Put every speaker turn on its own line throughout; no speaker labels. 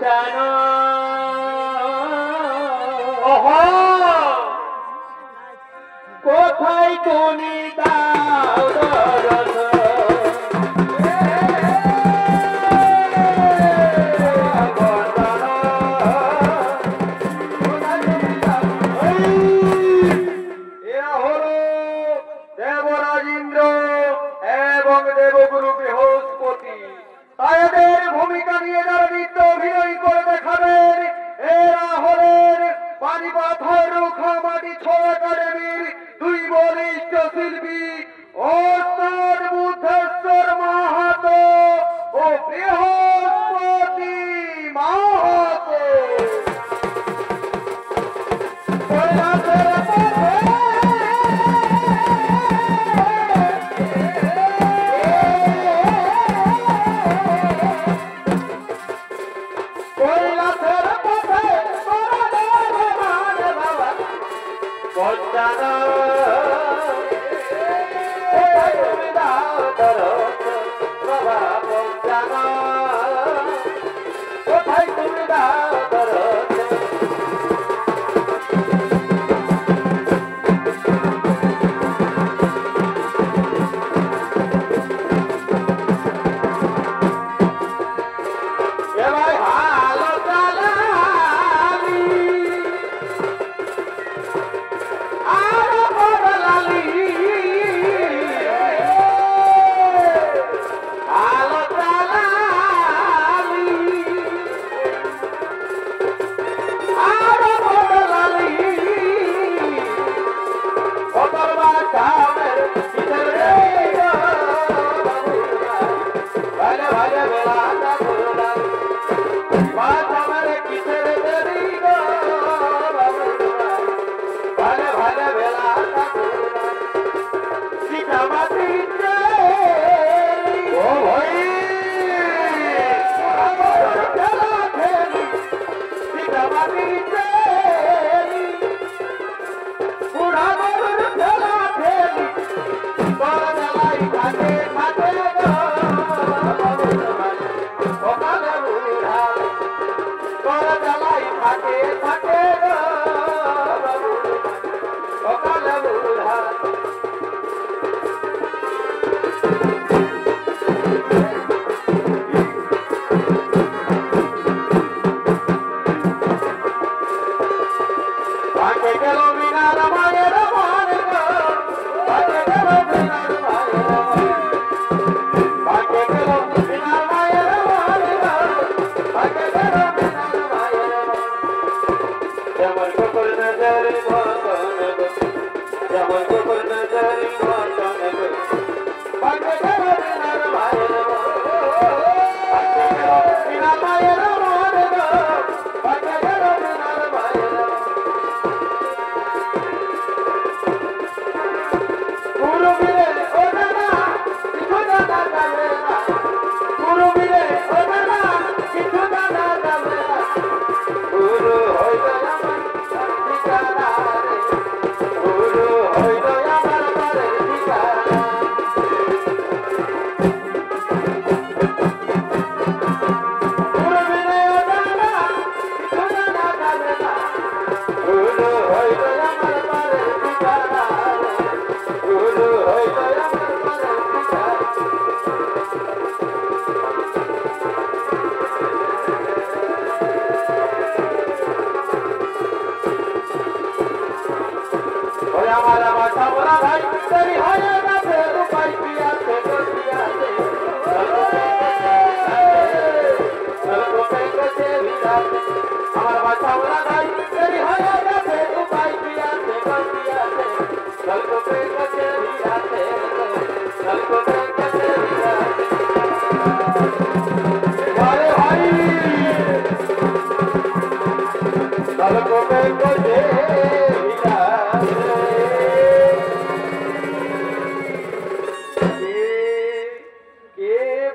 জানো কোথায় তুমি দাও দরদ
এরা হলো দেবরাজ ইন্দ্র এবং দেবগুরু বৃহস্পতি। তাদের ভূমিকা নিয়ে যারা নৃত্য অভিনয় করে দেখাবেন এরা হলেন পানিপাথর রুখামাটি ছড়া একাডেমির দুই বলিষ্ঠ শিল্পী ওস্তাদ বুদ্ধেশ্বর মাহাতো ও বৃহস্পতি মাহাতো।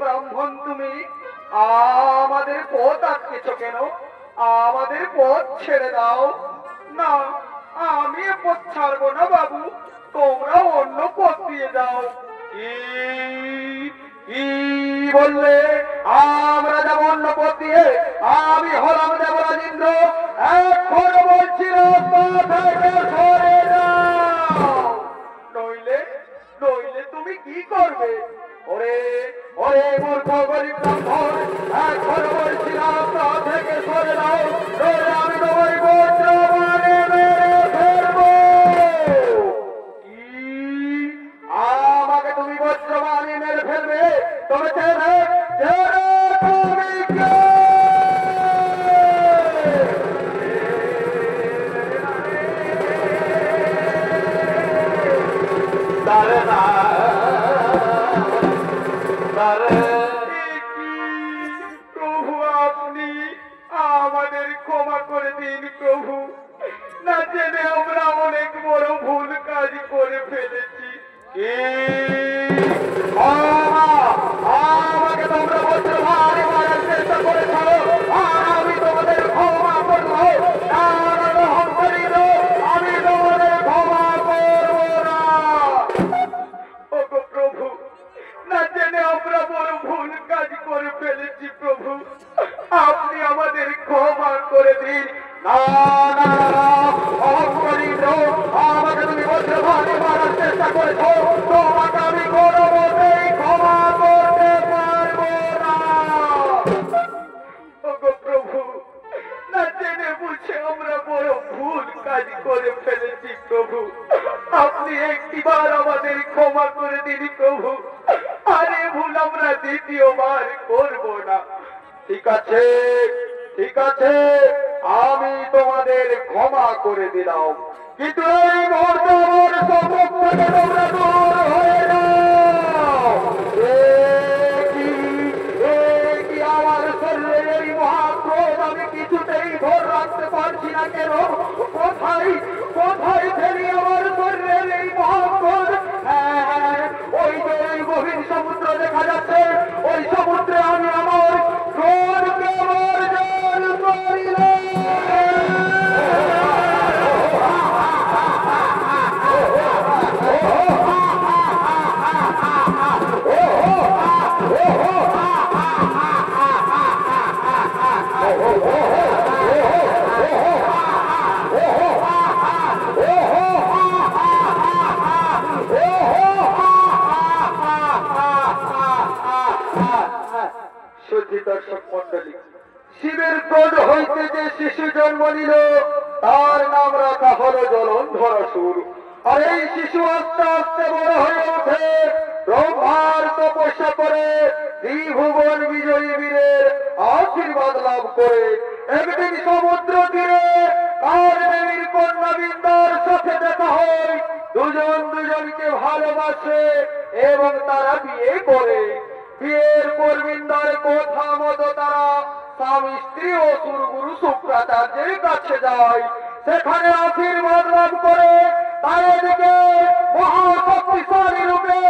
ব্রাহ্মণ তুমি আমাদের পথ আটকেছো কেন? আমাদের পথ ছেড়ে দাও। না, আমি পথ ছাড়বো না বাবু, তোমরা অন্য পথ দিয়ে যাও। কি বললে? আমরা যাবো অন্য পথ দিয়ে? আমি ছেড়ে দাও, নইলে আমি তোমার বজ্রবাণে মেরে ফেলবো। কি? আমাকে তুমি বজ্রবাণে মেরে ফেলবে? তবে ছেড়ে তুমি কে?
তারে না তারে
প্রভু, আপনি আমাদের ক্ষমা করে দিন প্রভু। না জেনে আমরা অনেক বড় ভুল কাজ করে ফেলেছি। কি? আমাকে তোমরা বলছো ভারে মারার চেষ্টা করেছ, আর আমি তোমাদের ক্ষমা করবো না? গ্রহণ করিল, আমি তোমাদের ক্ষমা করবো না। ওগো প্রভু, না জেনে আমরা বড় ভুল কাজ করে ফেলেছি প্রভু, আপনি আমাদের ক্ষমা করে দিন। না না অপরাধ, আমাকে তুমি বলছো ভারে মারার চেষ্টা করেছ, তোমাকে আমি কোনো মতেই ক্ষমা করতে পারবো না। ওগো প্রভু, না জেনে বুঝে আমরা বড় ভুল কাজ করে ফেলেছি প্রভু, আপনি একটিবার আমাদের ক্ষমা করে দিন প্রভু, আর এ ভুল আমরা দ্বিতীয়বার করব না। ঠিক আছে, ঠিক আছে, আমি তোমাদের ক্ষমা করে দিলাম, কিন্তু এই মুহূর্তে আমার সম্মুখ থেকে তোমরা দূর হয়ে যাও। কি আমার শরীরের এই মহাক্রোধ আমি কিছুতেই ধরে রাখতে পারছি না কেন? কোথায় কোথায় ফেলি আমার শরীরের এই মহাক্রোধ? হ্যাঁ, ওই যে ওই গভীর সমুদ্র দেখা যাচ্ছে, ওই সমুদ্রে আমি আমার ক্রোধকে অর্জন করিলাম। সুধী দর্শক মন্ডলী, শিবের ক্রোধ হইতে যে শিশু জন্ম নিল তার নাম রাখা হলো জলন্ধরাসুর। আর এই শিশু আস্তে আস্তে বড় হয়ে ওঠে, ব্রহ্মার তপস্যা করে ত্রিভুবন বিজয়ী বীরের আশীর্বাদ লাভ করে একদিন সমুদ্র তীরে কালদেবীর কন্যা বিন্দার সাথে দেখা হয়। দুজন দুজনকে ভালোবাসে এবং তারা বিয়ে করে। বিয়ের পর বিন্দার কথা মতো তারা স্বামী স্ত্রী ও গুরু শুক্রাচার্যের কাছে যায়। সেখানে আশীর্বাদ লাভ করে তার দিকে মহাশক্তিশালী রূপে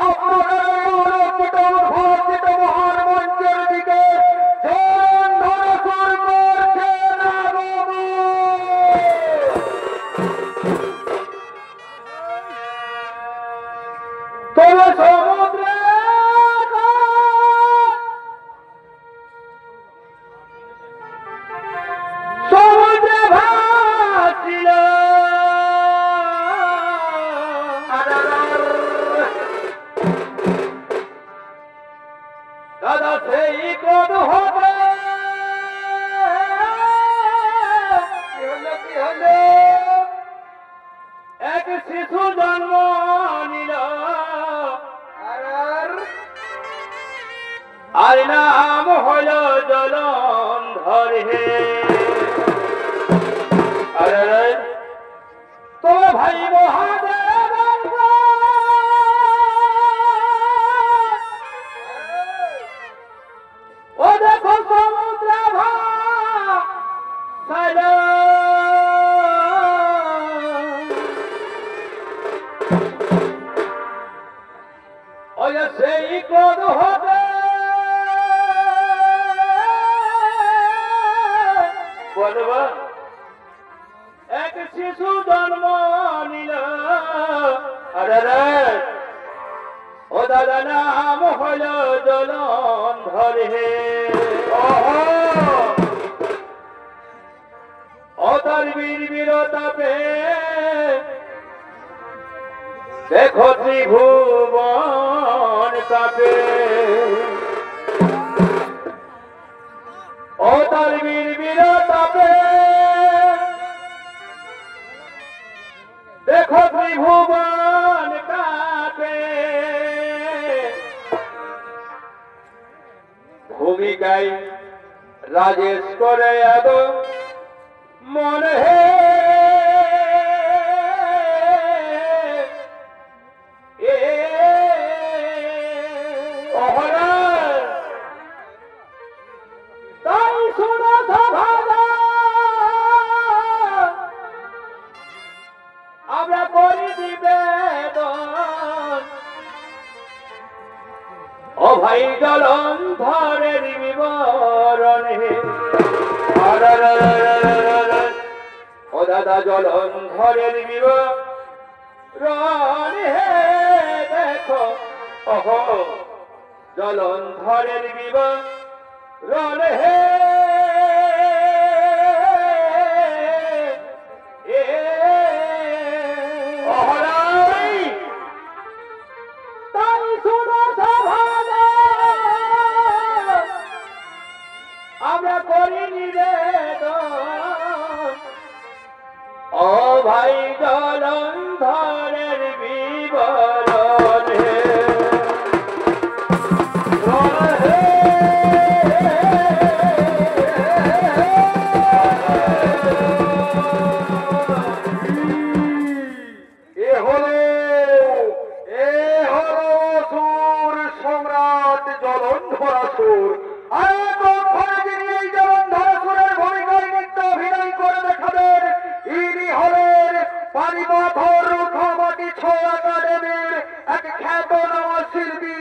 আপনাদের আলোকিত উদ্ভাসিত মহান মঞ্চের দিকে জলন্ধরাসুর করছেন আগমন। তবে সমুদ্রে সমুদ্রে ভাসিল দাদা সেই ক্রোধ হবে। কি হলো? এক শিশু জন্ম নিল, আর নাম হল জলন্ধর। হে আরে তোমার ভাই মহাদেব ও দেখো সমুদ্র ভাসাইল। ওই সেই ক্রোধ হবে বলবা এক শিশু জন্ম নিল। আরে ও দাদা নাম হল জলন্ধর। হে ও তার বীর বীরতাপে দেখো ত্রিভুবন কাপে। ও
ও তার বীর তাপে দেখো ত্রিভুবন কাঁপে ভূমিকায় রাজেশ করে এত মনে হে আমরা করি নিবেদন ও ভাই জলন্ধরের বিবরণে ও দাদা জলন্ধরের বিবরণে দেখো ওহো জলন্ধরের বিবরণে আমরা করি নিবেদন ও ভাই জলন্ধরের বিবরণে
এ হলো অসুর সম্রাট জলন্ধরাসুর। পানিপথর রুখামাটি ছোঁয়া একাডেমির এক খ্যাতনামা শিল্পী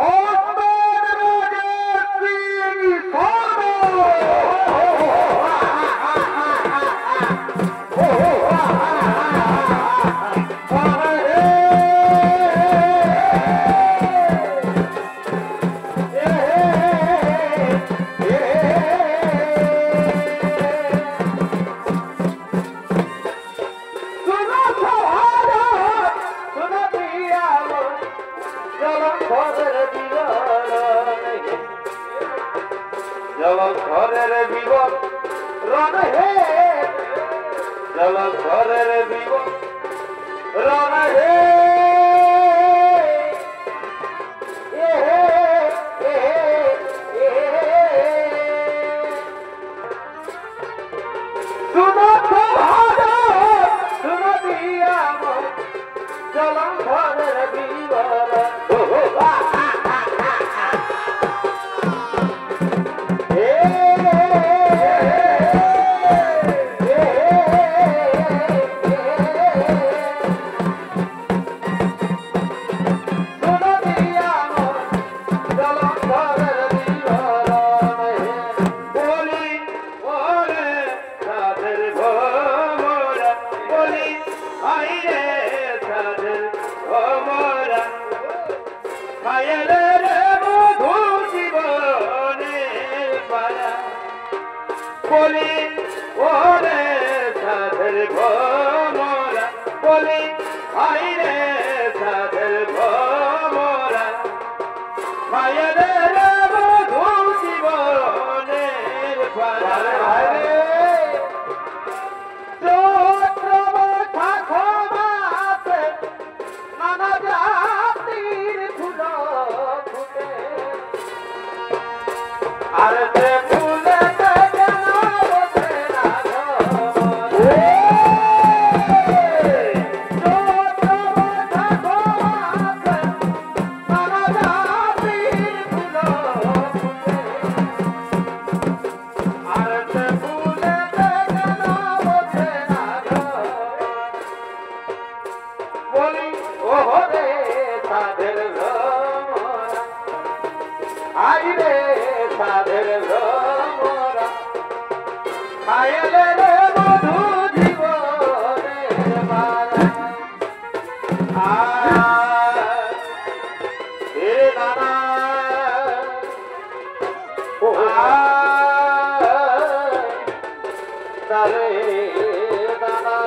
ওস্তাদ রাজেশ সিং শর্মা।
জলন্ধরের বিবরণ হে জলন্ধরের বিবরণ হে জলন্ধরের বিবরণ বলি ওরে সাধের ভোমরা বলি আইরে সাধের ভোমরা মায়ের মধু জীবনের পারা চৈত্র বৈশাখ মাসে নানা জাতির ফুল ফুটে আর সে আইরে সাধের ভ্রমরা খায়লে রে মধু জীবনের মালা হে নানা তারে নানা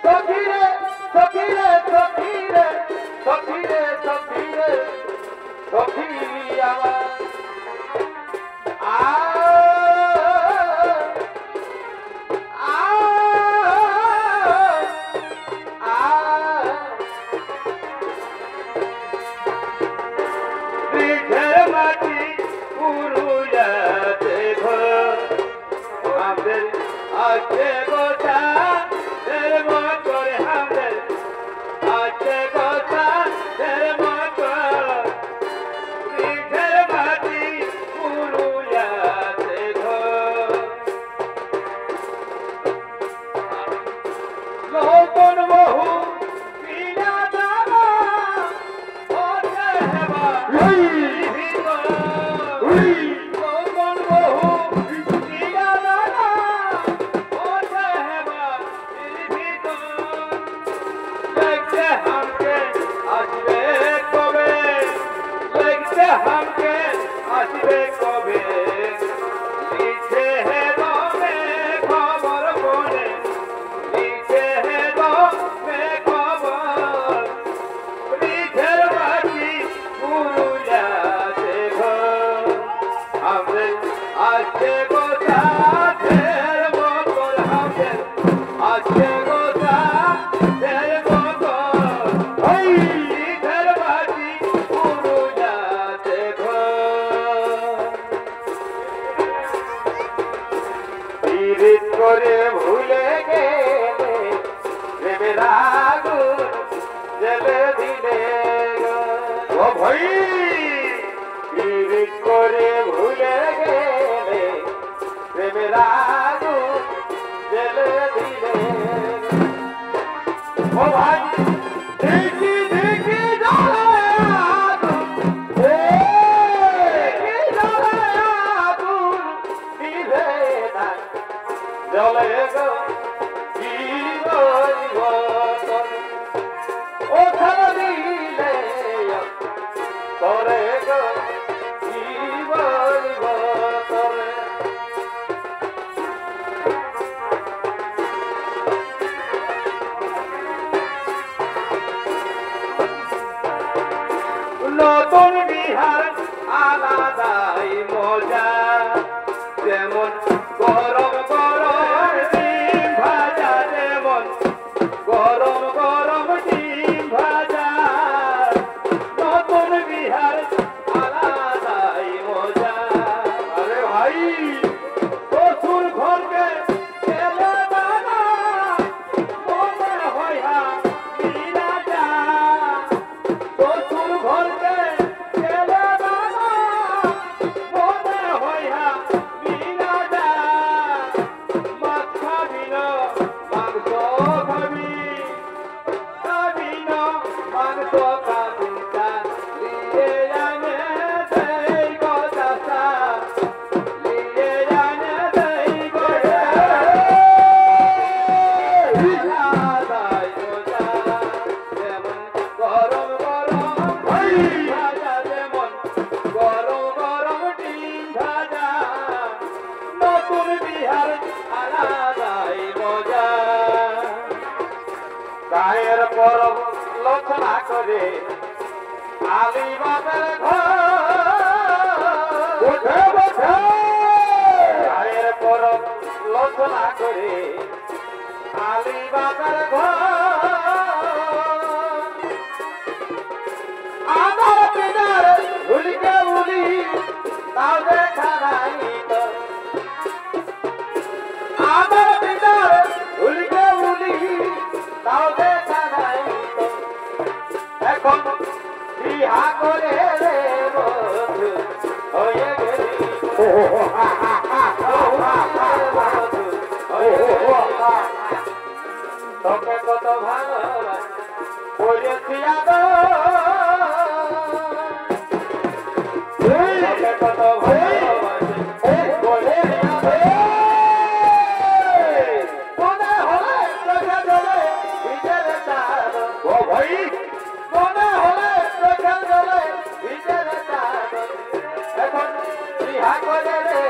সখিরে সখিরে সখিরে সখিরে সখিরে সখী আমার আছে গোটা দের মতর আমাদের আছে গোটা দের মতর নিজের মাটি পুরুলিয়াতে ঘর নতুন বহু বিনা দানা ওতে হেবা নতুন বহু বিনা দানা ওতে হেবা দেখতে हमके আসবে কবে দেখতে हमके আসবে কবে লিখে হে দমে খবর পড়ে লিখে হে দমে খবর লিখের বাকি পুরুলিয়াতে ঘর আমাদের আজকে গোটা ঢের মকর আমাদের আজকে গোটা ঢের মকর লিখের বাকি পুরুলিয়াতে ঘর পীড়িত করে ভুলে গেলে প্রেমের আগুন জ্বেলে দিলে ও ভাই পীড়িত করে ভুলে গেলে প্রেমের আগুন জ্বেলে দিলে ও ভাই দেখি দেখি জ্বলে আগুন দেখি জ্বলে আগুন দিলে না জ্বলে গো কি বলিব ও দিলে তোরে গো কি বলিব তোরে নতুন বিহার আলাদাই মজা যেমন গরম গরম ডিম ভাজা যেমন গরম গরম ডিম ভাজা নতুন বিহার আলাদাই মজা আরে ভাই শ্বশুর ঘরকে গেলে দানা মনে হয় বিনা যা শ্বশুর ঘরকে গেলে দানা মনে হয় বিনা যা মাছ খাবি না মাংস খাবি খাবি না মাংস খাবি তা লিয়ে আনে দেই গোদাসা লিয়ে আনে দেই গোদাসা দাই গোদা যেমন গরম গরম ভাজা যেমন গরম গরম ডিম ভাজা নতুন বিহার আলাদাই মজা গায়ের পরব লোচনা করে আলি বাপের ঘর গায়ের পরব লোচনা করে আলি বাপের ঘর আমার পিতার ভুলিকে ভুলি তাও দেখা নাই তো আমার পিতার ভুলিকে ভুলি তাও দেখা নাই তো এখন বিহা করে রে বন্ধু হয়ে গেলি তোকে কত ভালোবাসি বলেছি আগো তোকে কত ভালোবাসি বলেছি আগো মনে হলে চোখে জলে ভিজের চাঁদ ও ভাই মনে হলে চোখে জলে ভিজের চাঁদ এখন বিহা করে রে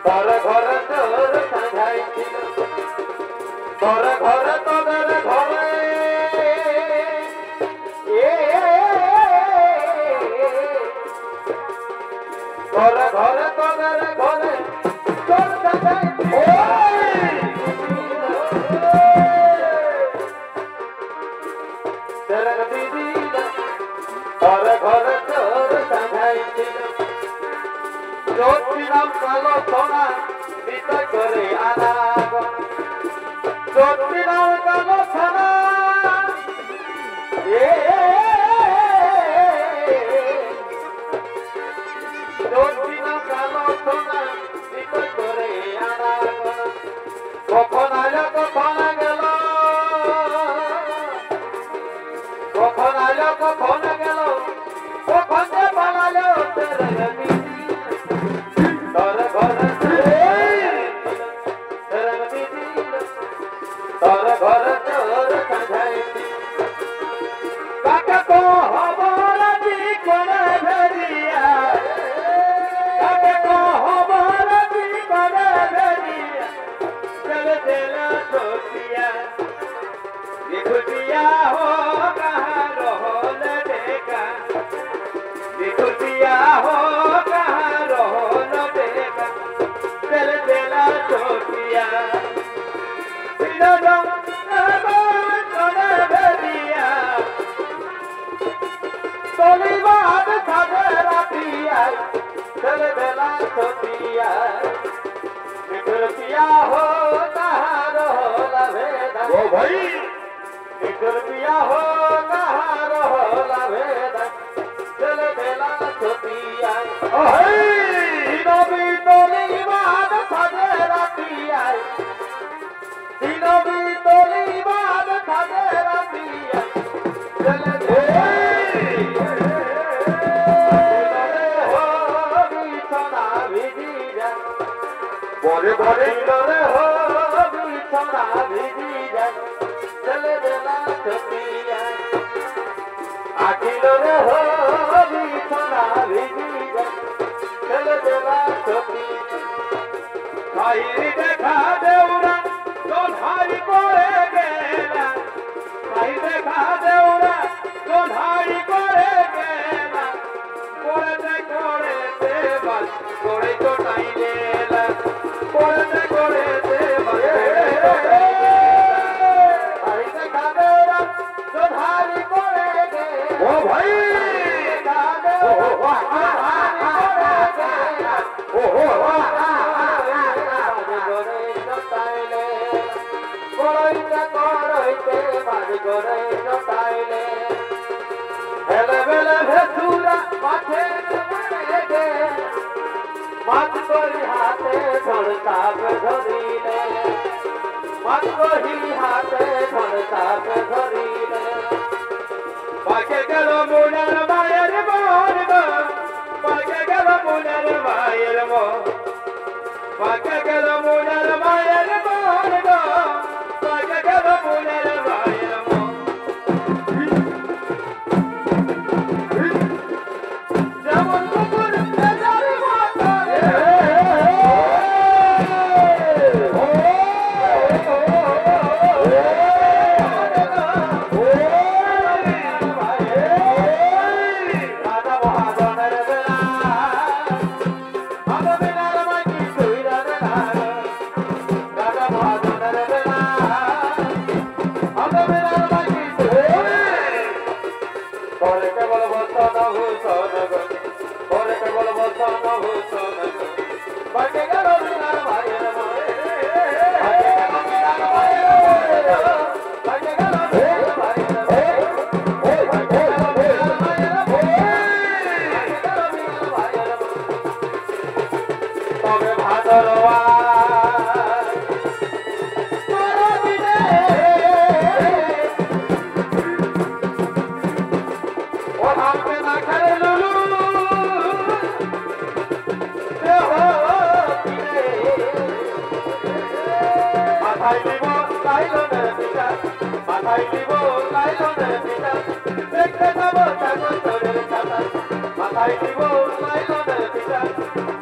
তোর ঘরে তোর সাজাইছিল তোর ঘরে তোদের ঘরে তোর ঘরে তোদের ঘরে তোর সাজাইছিল তেরে দিদি তোর ঘরে তোর সাজাইছিল জ্যোতিরাম কালো সোনা বিতয় করে আনাগন জ্যোতিরাম কালো সোনা জ্যোতিরাম কালো সোনা বিতয় করে আনাগন কখন আলো কখন গেল কখন আলো কখন গেল কখন যে পালালো তেরে তোর ঘরে তোর ঘরে তোর সাজাইছি কাকে কো হবরাজি করে ভেরিয়া কাকে কো হবরাজি করে ভেরিয়া চলে চলে ছোটিয়া বিখুটিয়া হো কাহা রহল দেখা বিখুটিয়া হো কাহা রহल দেখা চলে চলে ছোটিয়া বিনোদন করে ভেরিয়া তলিবাদ সাজে রাতিয়া চলে বেলা ছোটিয়া বিখুটিয়া হো কাহা রহল ভেদা ও ভাই বিখুটিয়া হো কাহা রহল ভেদা চলে বেলা ছোটিয়া ও ভাই নবী তলিবাদ সাজে রাতিয়া নবী তলিবাদ সাজে রাতিয়া চলে বরে বরে করে হো বিছনা ভিজি যায় চলে বেলা ছোটিয়া আখিল রে হো বিছনা ভিজি যায় চলে বেলা ছোটিয়া ভাইর দেখা দেউরা তোধারি করে গেলা ভাই দেখা দেউরা তোধারি করে গেলা করতে করতে বাস করে চটাইলে করতে করতে ভাই দেখা দেউরা তোধারি করে গেলা ও ভাই দেখা দেউরা ও হো হেলে বেলে ভেসুরা মাঠে গে মাছ করি হাতে ধরতাপ ধরিলে মাছ করি হাতে ধরতাপ ধরিলে পাকে গেল মুনের মায়ের মন পাকে গেল মুনের মায়ের মন পাকে গেল মুনের মায়ের মন পাকে গেল মুনের মায়ের মন যেমন কুকুর বেজারি মতো রাধা মহাজনের বেলা আমি বিনার মাইকি তুইরা বেলা রাধা মহাজনের বেলা আমি বিনার মাইকি করে কেবল বসন হুসন করে কেবল বসন হুসন বাকে গেল বিনার ভাইয়ের মরে বাকে গেল বিনার ভাইয়ের মরে বাকে গেল বিনার ভাইয়ের মরে বাকে গেল বিনার ভাইয়ের মরে তবে ভাদরওয়া মাথায় দিব লাইলনের পিতা মাথায় দিব লাইলনের পিতা দেখতে যাব চাকর তোরের ছাতা মাথায় দিব লাইলনের পিতা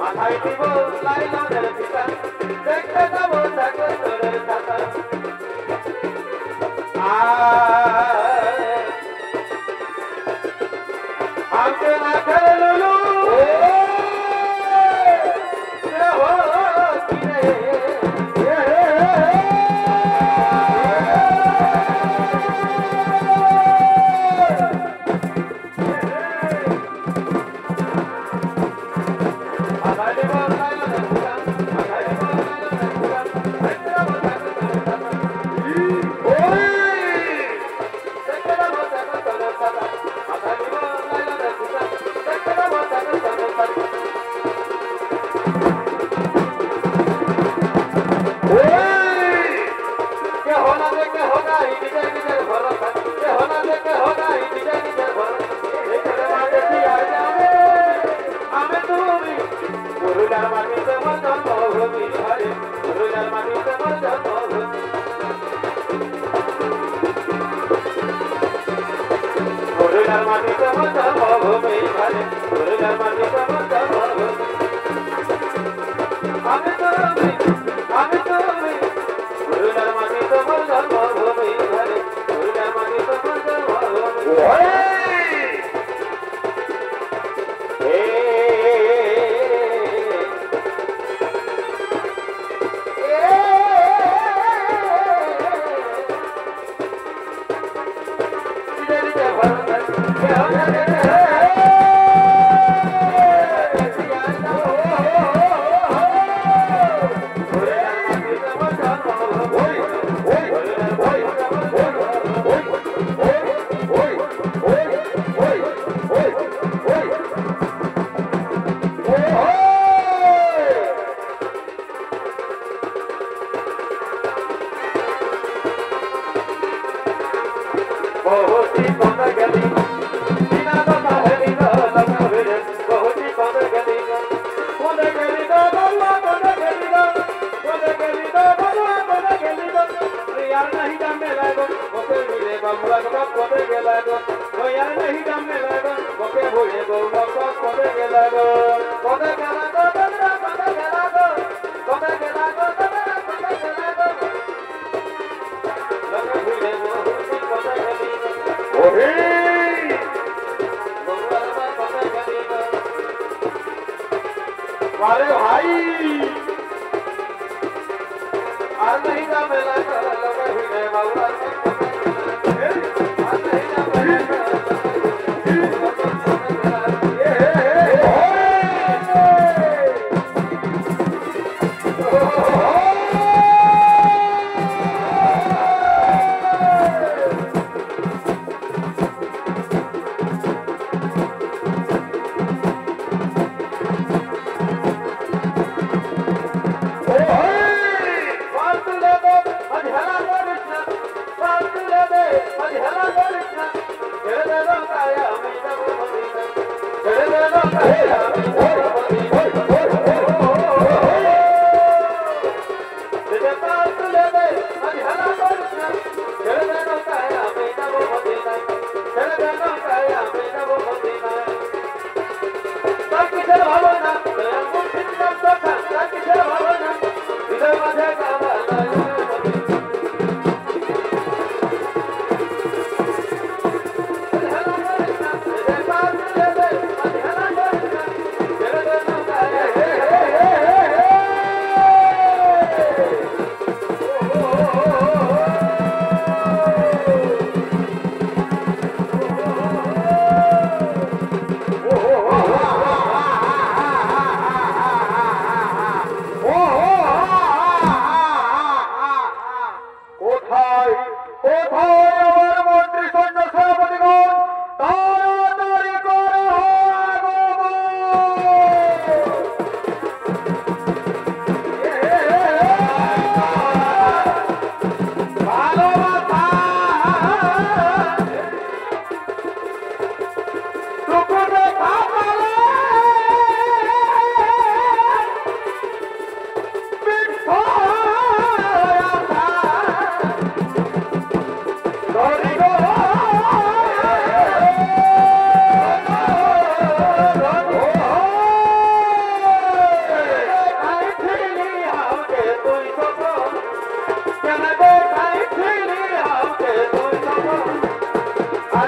মাথায় দিব লাইলনের পিতা हमके ना कर लुलू ये हो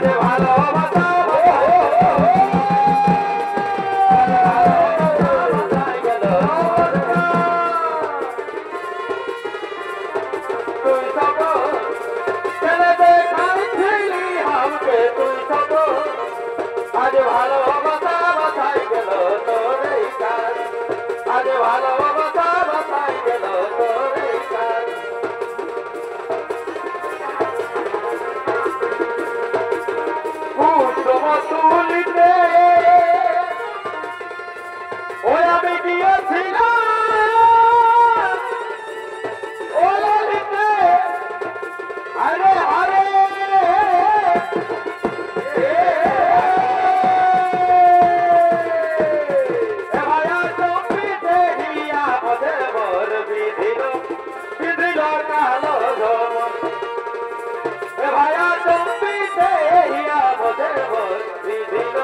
আজ ভালোবাসা তুই সব ছেলে দেখাইছিলি আমাকে তুই সব আজ ভালোবাসা বাসাই গেল তোর এই কাজ আজ ভালোবাসা বাসাই গেল তোর এই কাজ তুলিতে ওই আমি গিয়েছিলাম ও ললিতে আরে আরে ভাইয়া চম্পিতে হিয়া মধ্যে বর বিধিল বিধিল কালো ধমন ভাইয়া চম্পিতে হিয়া মধ্যে বর বিধিল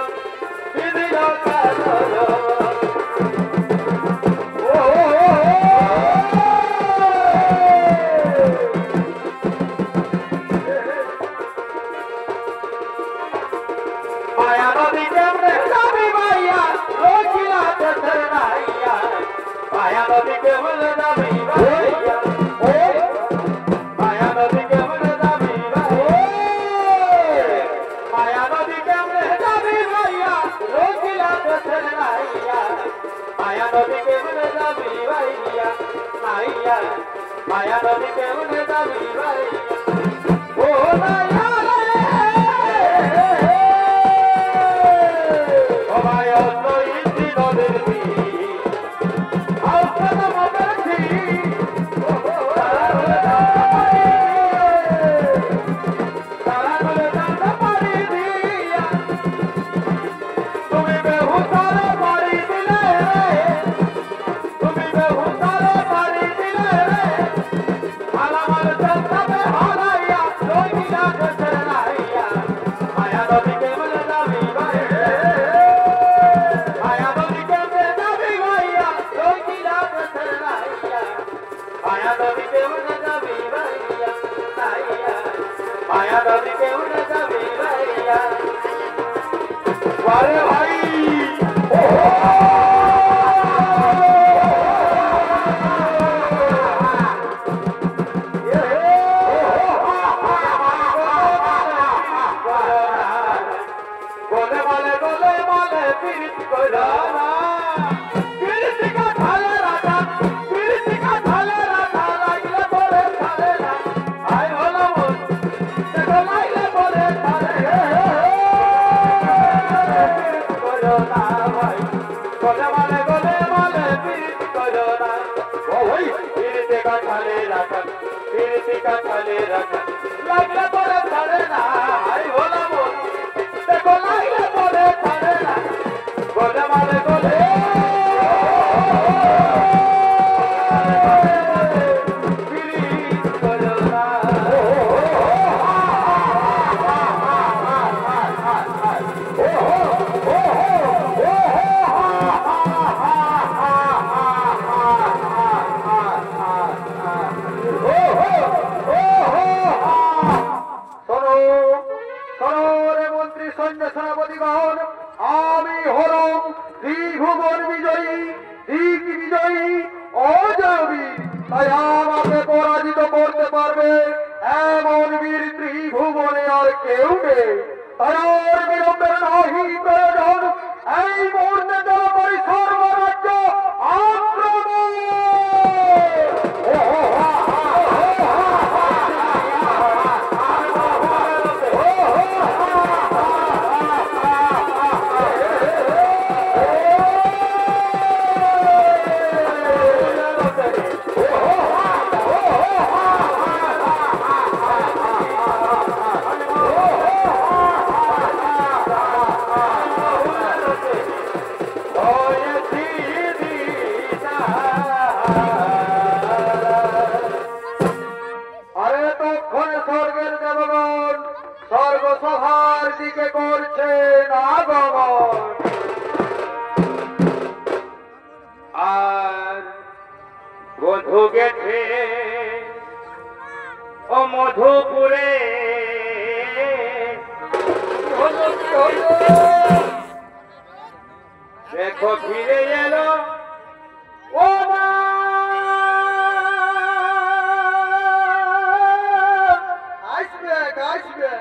বিধিল কালো ধমন মায়া নদী কেমনে যাবি ভাইয়া রোজিলা দেশের নাইয়া মায়া নদী কেমনে যাবি ভাইয়া মায়া নদী কেমনে যাবি মায়া নদী কেমনে যাবি ভাইয়া রোজিলা দেশের নাইয়া মায়া নদী কেমনে যাবি ভাইয়া নাইয়া মায়া নদী কেমনে যাবি ভাইয়া ও নাইয়া মায়া নদী কেমনে যাবি ভাইয়া আরে ভাই গোলে মালে পিরিত কইরা না পিরিত কা ঢালে রাখা পিরিত কা ঢালে রাখা লাগলে পরে ঢালে না আই হলো মন দেখো লাগলে পরে ঢালে পিরিত কইরা না ভাই গোলে মালে পিরিত কইরা না ও ভাই পিরিত কা ঢালে রাখা পিরিত কা ঢালে রাখা লাগলে পরে ঢালে না আই হলো মন দেখো লাগলে পরে ঢালে না গোলে মালে পিরিত কইরা না মন্ত্রী সৈন্য সেনাপতিগণ আমি হলাম ত্রিভুবন বিজয়ী দিক বিজয়ী অজয়ী তাই আমাকে পরাজিত করতে পারবে এমন বীর ত্রিভুবনে আর কেউ নেই তাই আর বিলম্বের নাহি প্রয়োজন এই মুহূর্তে জলপরি সর্বরাজ্য আক্রমণ দিকে করছে আগমন আর বধূ গেছে ও মধুপুরে দেখো ফিরে এলো ও মা
আসবে আসবে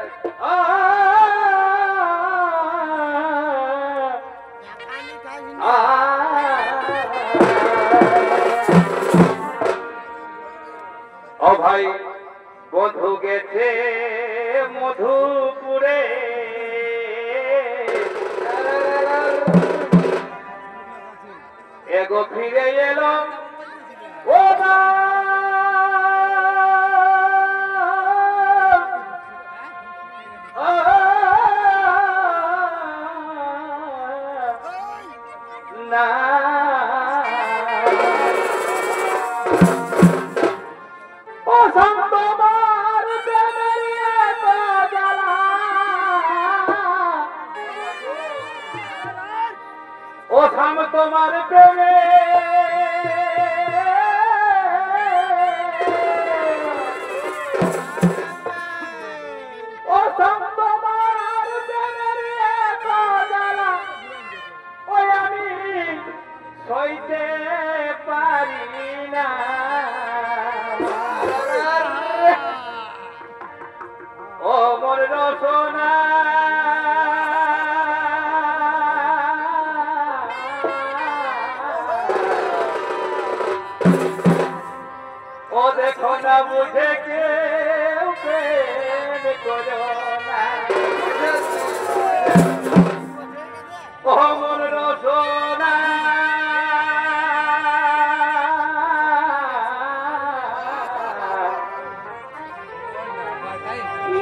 ও ভাই বধু গেছে মধুপুরে এগো ফিরে এলো ও মা না ও সন্তমার প্রেমের এত জ্বালা ও থাম তোমার প্রেমে ও থাম তোমার প্রেমের এত জ্বালা ওই আমি সইতে পারি না ও মোর রসনা ও দেখো না বুঝে কেউ প্রেম করো না ও মোর রসনা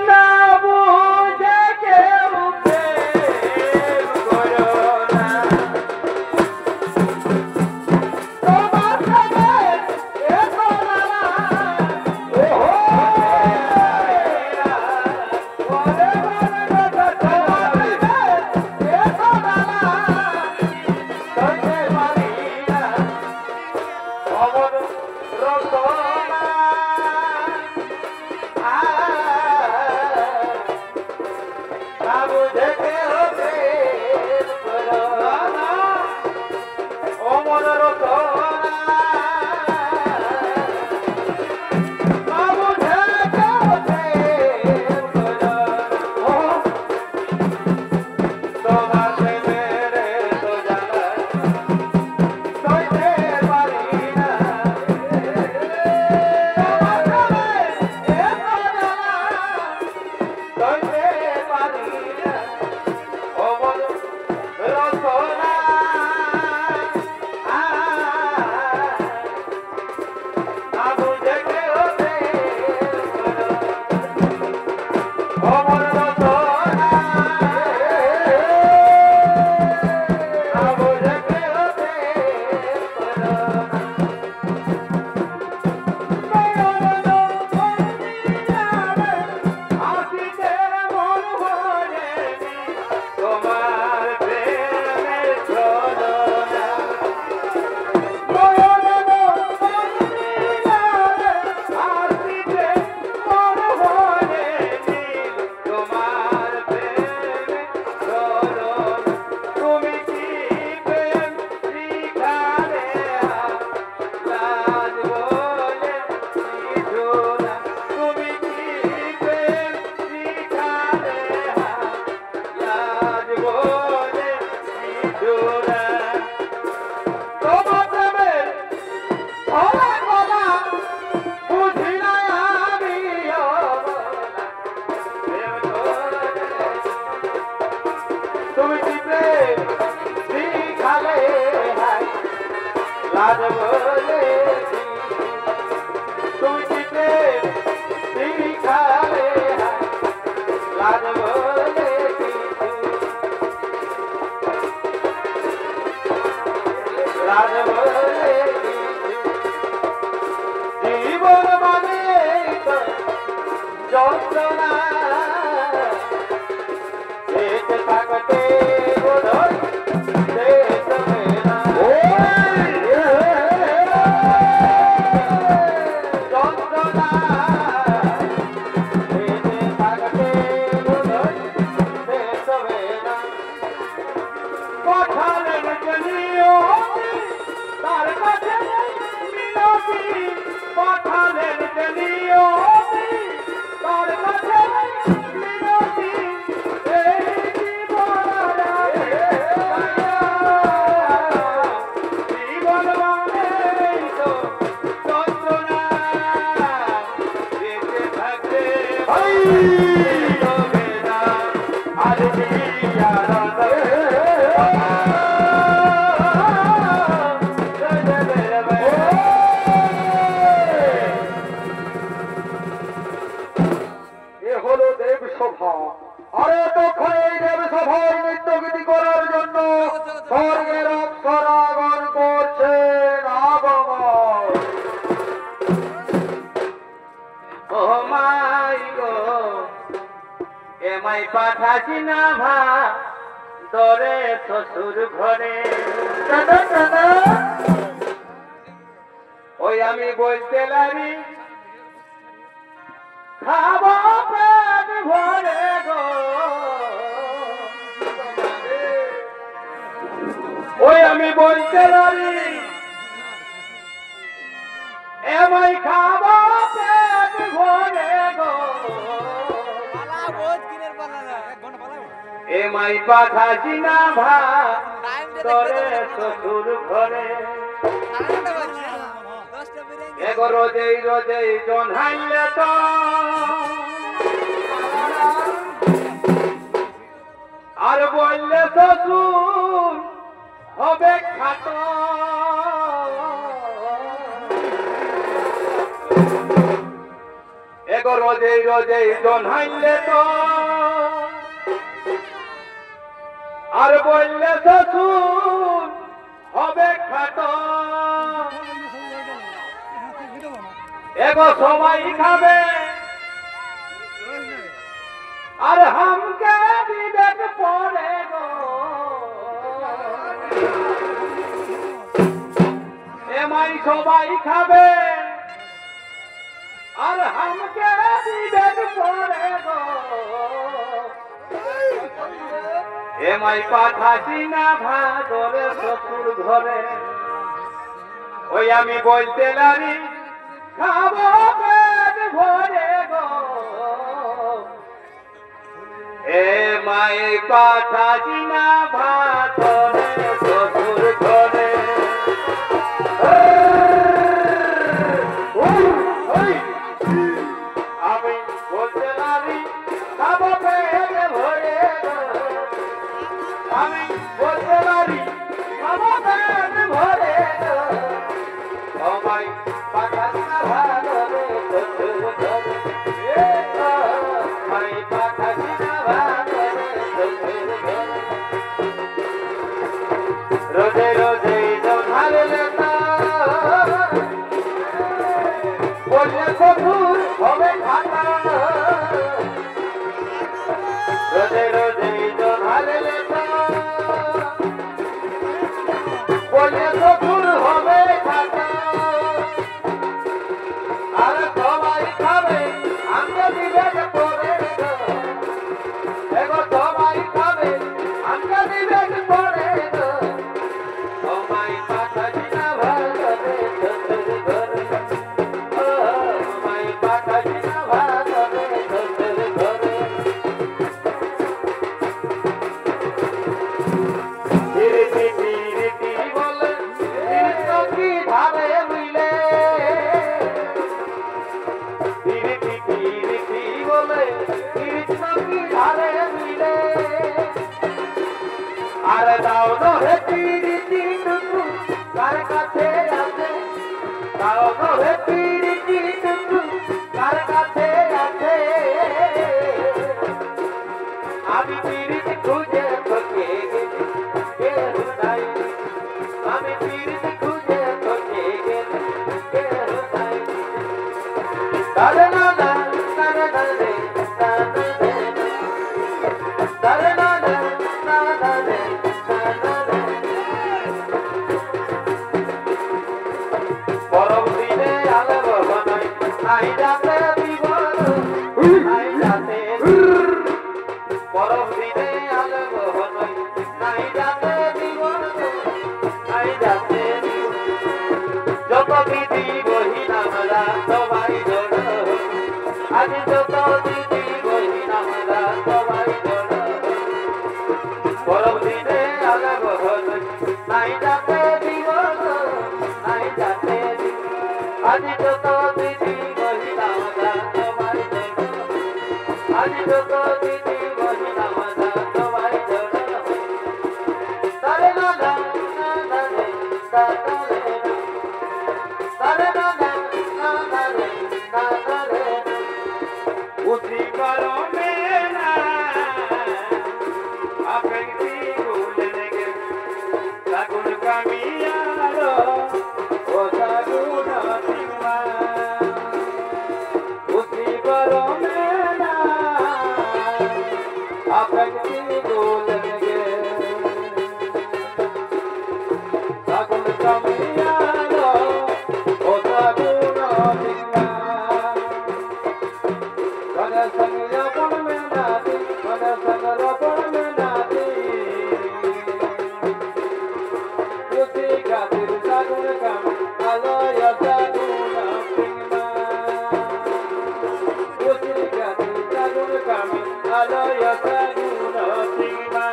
না বুঝে কেউ প্রেম করো না তোমার সাথে এত জ্বালা ওহো ওরে বলে তোমার সাথে এত জ্বালা সইতে পারি না অমর রসনা বুঝে কেউ প্রেম করো না ও মন রসনা বুঝে কেউ প্রেম করো ও তোমার প্রেমের তো জ্বালা সইতে পারি না তোমার প্রেমের এত জ্বালা সইতে পারি না ও মন রসনা বুঝে কেউ প্রেম করো ও মন রসনা বুঝে কেউ প্রেম করো আসিতে মন ভরেনি তোমার প্রেমের ছলনা আসিতে মন ভরেনি তোমার প্রেমের ছলনা তুমি কি প্রেম শিখালে লাজ বলে নিঝুনা তুমি কি প্রেম শিখালে লাজ বলে নিঝুনা তোমার প্রেমের ভরা গলা বুঝি না আমি প্রেম করে তুমি কি প্রেম শিখালে লাজ বলে তুমি কি প্রেম শিখালে লাজ বলে লাজ বলে জীবন মানে তো যন্ত্রণা বেঁচে থাকতে বোধহয় শেষ হবে না। পাঠাছি না ভা দরে শ্বশুর ঘরে ওই আমি বলতে লাগি খাবো পেট ভরে গো ওই আমি বলতে লাগি এমাই খাবো পেট ভরে গো এমাই পাঠাছি না ভা তোরে শ্বশুর ঘরে এগো রোজেই রোজেই জনহাইলে তো আর বললে শ্বশুর হবে খাটো এগো রোজেই রোজেই জনহাইলে তো আর বললে শ্বশুর হবে খাটো এগো সবাই খাবে আর হামকে বিবেক পড়ে গো এমাই সবাই খাবে আর হামকে বিবেক পড়ে গো এমাই পাঠাছি না ভাদরে শ্বশুর ঘরে ওই আমি বলতে লাগি খাবো পেট ভরে গো এমাই পাঠাছি না ভাদরে শ্বশুর ঘরে আমি বলতে লাগি খাবো পেট ভরে গো আমি বলতে পারি খাবো পেট ভরে গো সবাই পাঠাছি না ভাদরে শ্বশুর ঘরে আমি পাঠাছি না ভাদরে শ্বশুর ঘরে রোজে রোজে জোনালে বললে শ্বশুর হবে খাটা রোজে রোজে জোনালে বললে শ্বশুর হবে খাটা আর সবাই খাবে আমি বিবেক পড়ে গো এগো সবাই খাবে আমি বিবেক পড়ে গো সবাই পাঠাছি না ভাদরে শ্বশুর ঘরে সবাই পাঠাছি না ভাদরে শ্বশুর ঘরে আর দাও হে পিরিতি টুকু কার কাছে আছে দাও হে পিরিতি টুকু কার কাছে আছে আমি পিরিতি খুঁজে খোঁজে গেছি কেউ নাই আমি পিরিতি খুঁজে খোঁজে গেছি কেউ নাই তারে না না তারে না রে তারে না না না না রে পরম দিনে আলো বানাই নাই যাতে জীবন নাই যাতে পরম দিনে আলো বানাই নাই যাতে জীবন নাই যাতে যত দিদি বহিনা মেলা সবাই জড় আজ যত দিদি বহিনা মেলা সবাই জড় পরম দিনে আলো বানাই নাই যাতে জীবন নাই যাতে আজ যত দিদি বহিনা মেলা সবাই জড় আজি যত দিদি মহিনা মাতা সবাই জড়ো তারে না না না না রে তা তা রে তারে না না না না রে তা তা রে উसी करो मेरा अपनी भूलने के सागुन का मियारो ओ सागुन सिंहा उसी करो मेरा अपनी भूलने के सागुन का मियारो ओ सागुन Sinha Pada sangya pun menati, pada sangara pun menati. Usi kadir sagun kam, alaya saguna singma. Usi kadir sagun kam, alaya saguna singma.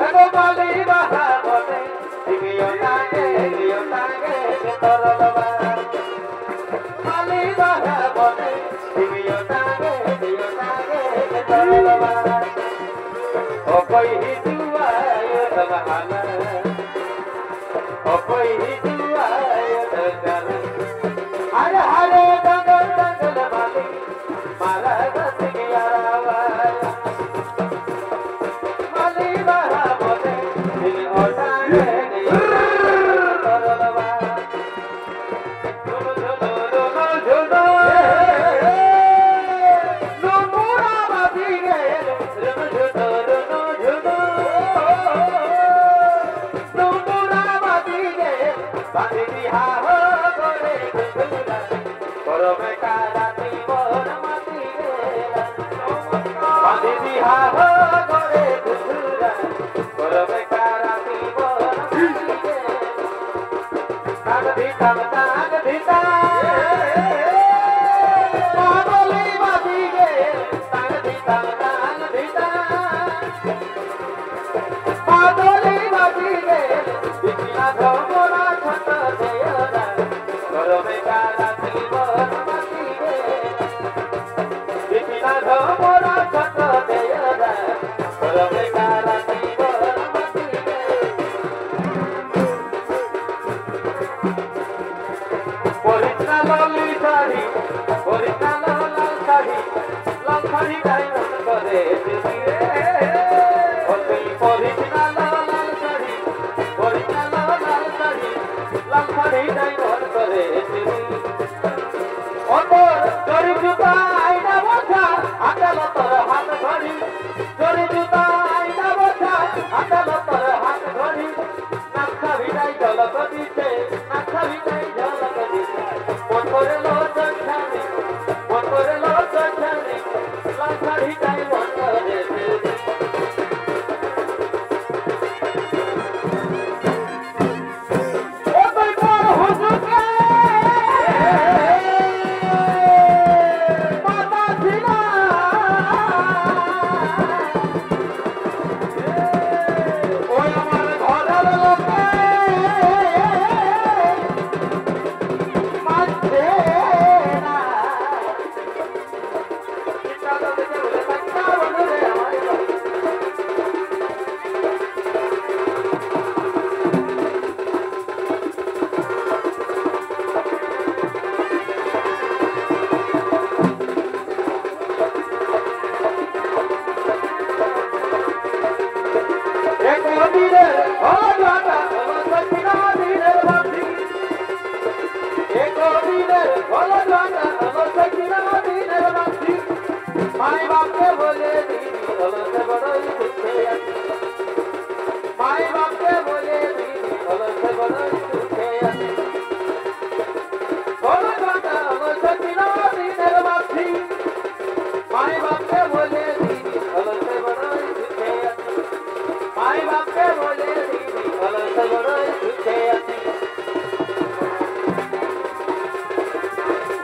Ego bali baha bote, diyo tange ketorolwa. Bali baha bote. Oh boy, he do I the Mahana. Oh boy, he do I the Gala. Hare Hare Dangal Dangal Mali, Malaga Sigara. Mali Bahamote, in Otane,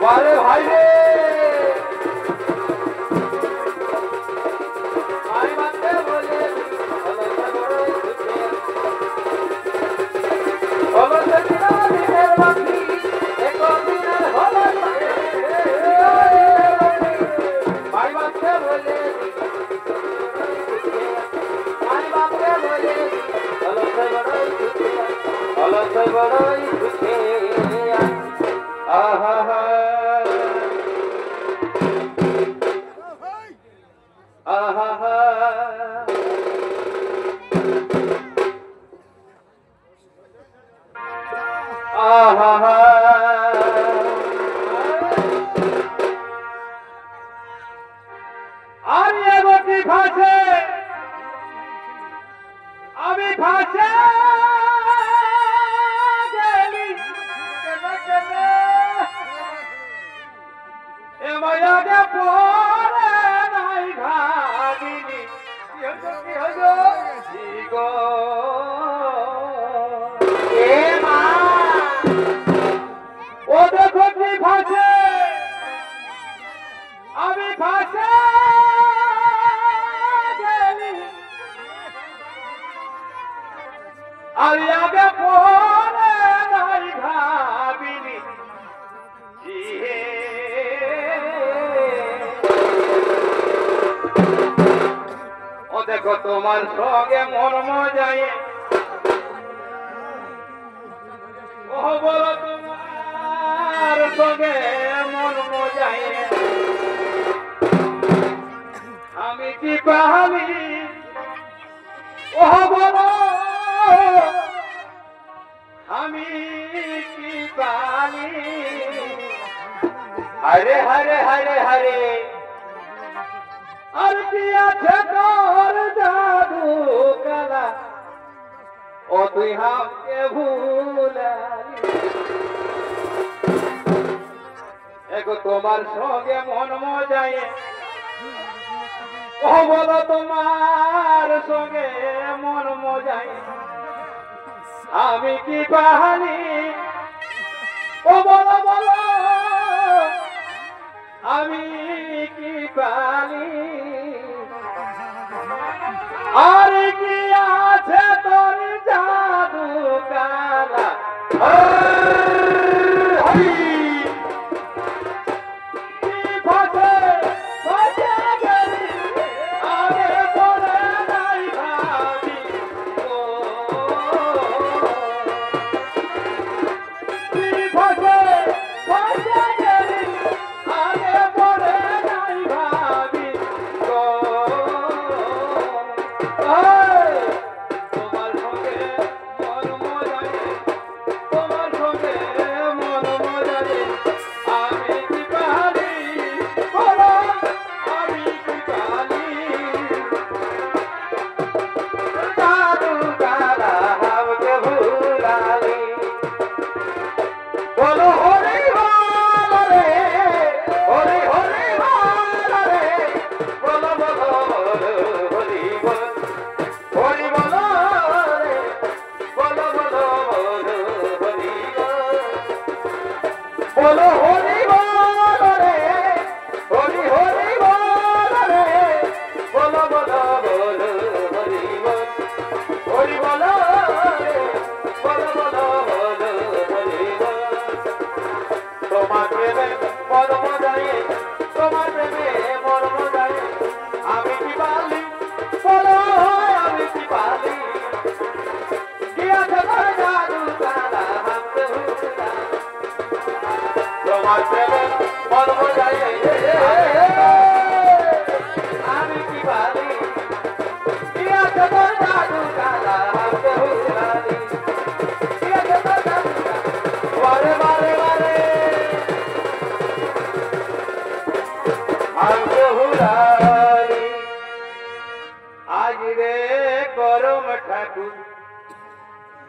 वारे भाई रे आई बातें बोले বাপকে বলে আমি বাপকে বলে অলসে বড়ই দুঃখে আহা আহা আহা আমি এগোটি ভাসে আমি ভাসে গেলি এ মায়াকে পরে নাই ভাবিনি কি হলো গো এ মা ও দেখো কি ভাসে আমি ভাসে গেলি আর আগে পরে নাই ভাবিনি ও দেখো তোমার সঙ্গে মন মজায় ও বলো তোমার সঙ্গে মন মজায় আমি কি পাহালি ও বলো আমি কি পালি হরে হরে হরে হরে আর কি আছে তোর জাদু কালা ও তুই হামকে ভুলালি এগো তোমার সঙ্গে মন মজায় ও বলো তোমার সঙ্গে মন মজায় আমি কি পাহানি ও বলো বলো আমি কি পালি আর কি আছে তোর জাদু কালা বলো হরি বল রে হরি হরি বল রে বলো বলো বলো হরি বল হরি বলো রে বলো বলো বলো হরি বল তোমার প্রেমে মন মজায়ে তোমার প্রেমে মন মজায়ে আমি কি পালি বলো আমি কি পালি কি আছে তোর জাদু কালা হামকে ভুলা তোমার প্রেমে মন মজায়ে আমি কি পালি কি আছে তোর জাদু কালা হামকে ভুলালি কি আছে তোর জাদু বারে বারে বারে হামকে ভুলালি আজ রে করম ঠাকুর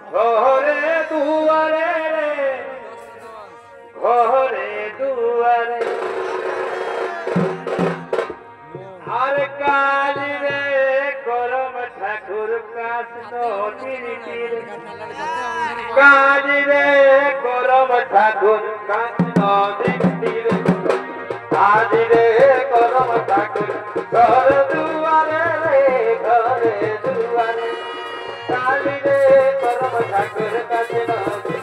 ঘরে দুয়ারে ঘরে দুয়ারে আর কাজ রে করম ঠাকুর কাজ নদীর কাজ রে করম ঠাকুর কাজ নদীর আজ রে করম ঠাকুর ঘর দুয়ারে রে ঘরে দুয়ারে কাজ রে করম ঠাকুর কাজ নদীর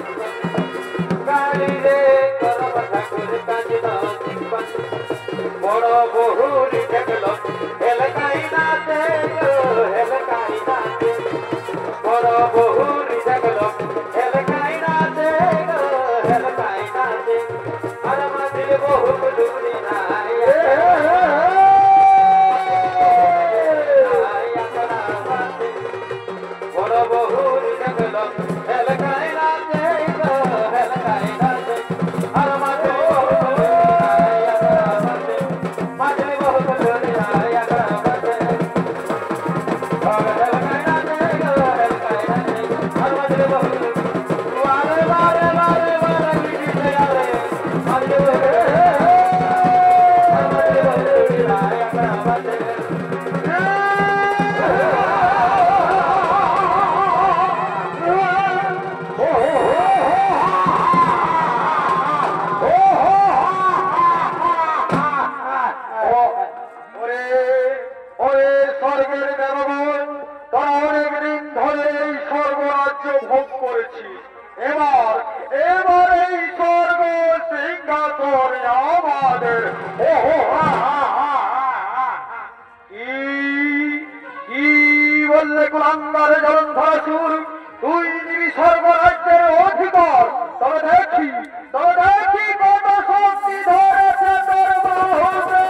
কালী রে করম ঠাকুর কাজ নদীর বড় বহুরি
কুলাঙ্গার জলন্ধরাসুর, তুই নিবি স্বর্গরাজ্যের অধিকার। তবে দেখি কত শক্তি ধরেছে তোর বাহুতে।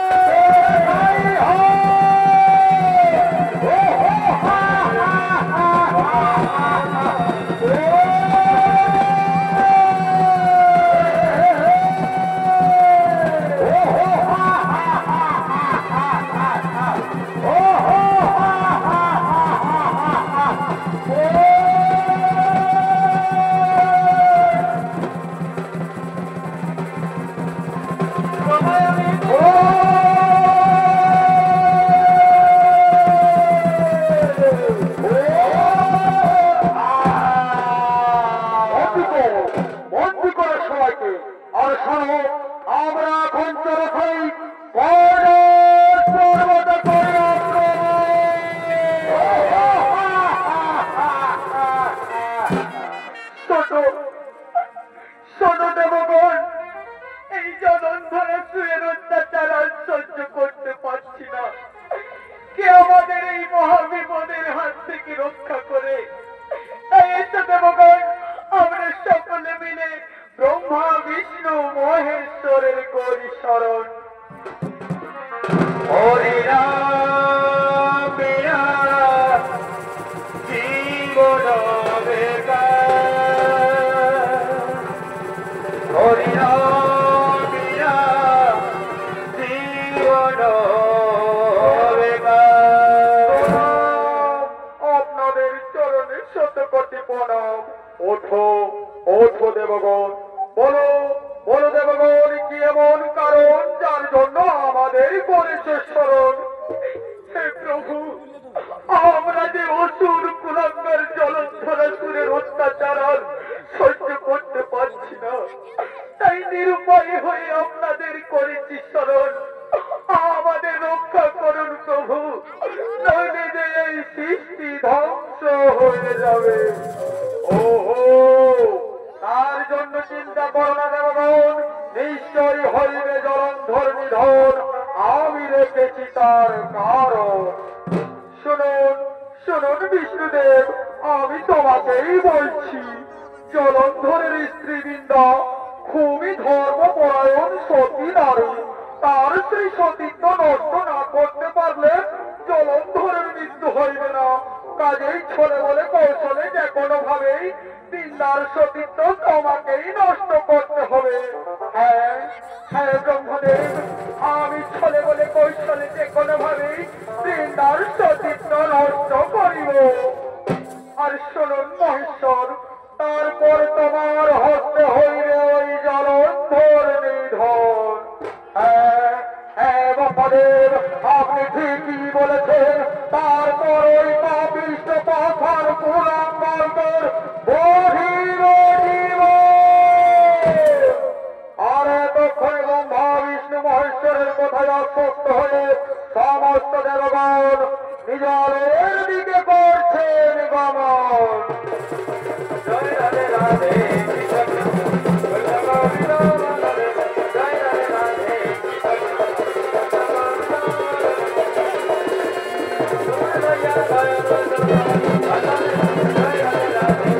ওঠো দেবগণ, বলো বলো দেবগণ, কি এমন কারণ যার জন্য আমাদের করেছে স্মরণ? হে প্রভু, আমরা যে অসুর কুলাঙ্গার জলন্ধরাসুরের অত্যাচার আর সহ্য করতে পারছি না, তাই নিরুপায় হয়ে আপনাদের করেছি স্মরণ। আমাদের রক্ষা করুন প্রভু, নইলে যে এই সৃষ্টি ধ্বংস হয়ে যাবে। ওহো, তার জন্য চিন্তা করো না দেবগণ, নিশ্চয়ই হইবে জলন্ধর নিধন, আমি রেখেছি তার কারণ। শুনুন শুনুন বিষ্ণুদেব, আমি তোমাকেই বলছি, জলন্ধরের স্ত্রীবৃন্দা খুবই ধর্মপরায়ণ সতী নারী। তার সেই সতীত্ব নষ্ট না করতে পারলে জলন্ধরের মৃত্যু হইবে না। কাজেই ছলে বলে কৌশলে যে কোনো ভাবেই তিনদার সতীত্ব তোমাকেই নষ্ট করতে হবে। হ্যাঁ হ্যাঁ ব্রহ্মদেব, আমি ছলে বলে কৌশলে যে কোনো ভাবেই তিনদার সতীত্ব নষ্ট করিব। আর শুনুন মহেশ্বর, তারপর তোমার হস্তে হইবে ওই জলন্ধর নিধন। হ্যাঁ হ্যাঁ ব্রহ্মদেব, আপনি ঠিকই বলেছেন। তারপর ওই পাপিষ্ঠ পাখার কুলাঙ্গারদের বহির জীব। আর এতক্ষণে ব্রহ্মা বিষ্ণু মহেশ্বরের কথায় আশ্বস্ত হয়ে সমস্ত দেবগণ নিজের দিকে করছেন গমন। জয় রাধে রাধে, জয় রাধে রাধে। জয় রাধে রাধে।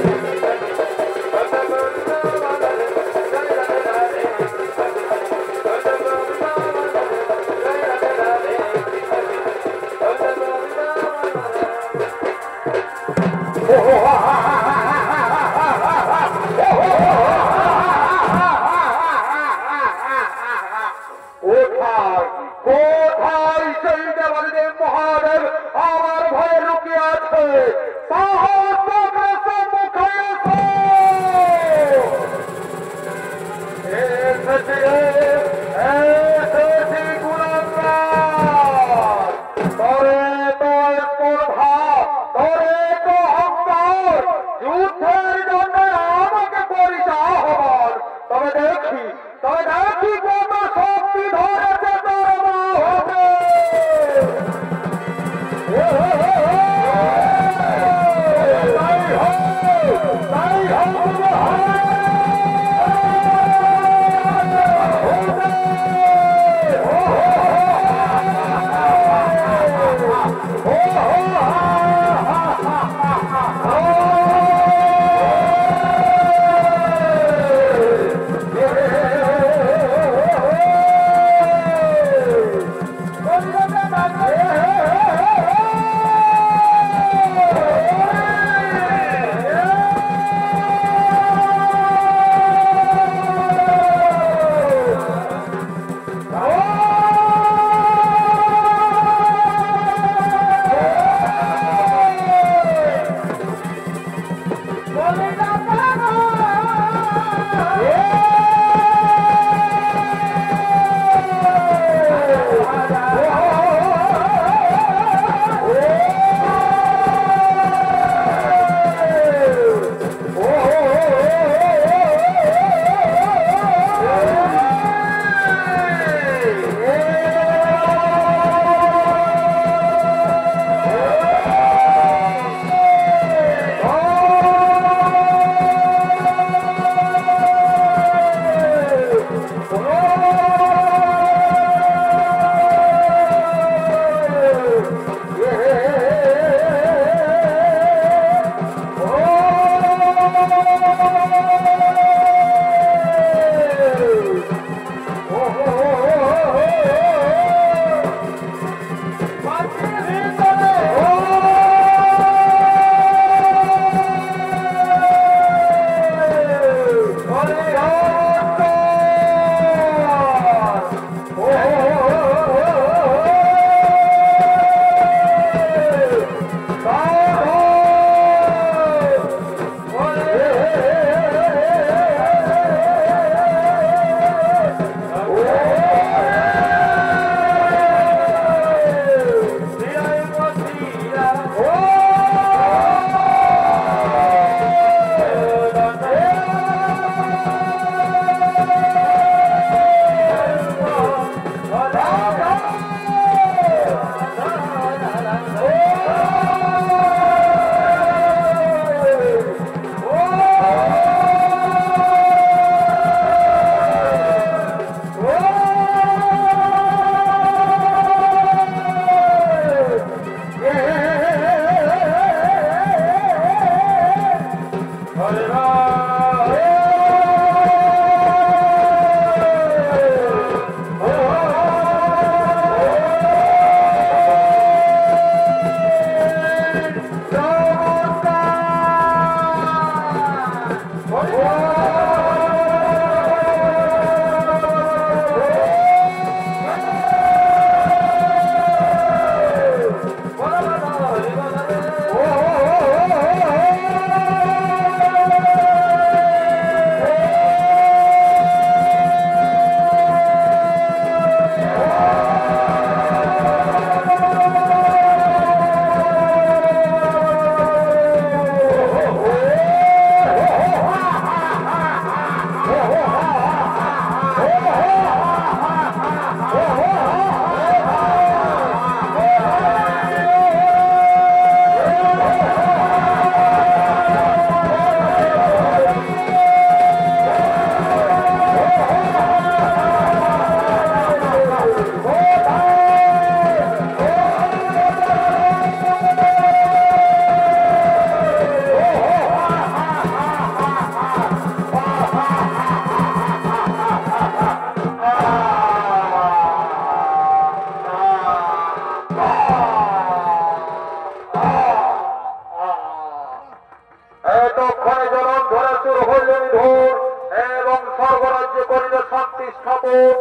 শান্তি স্থাপন।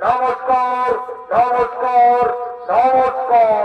নমস্কার, নমস্কার, নমস্কার।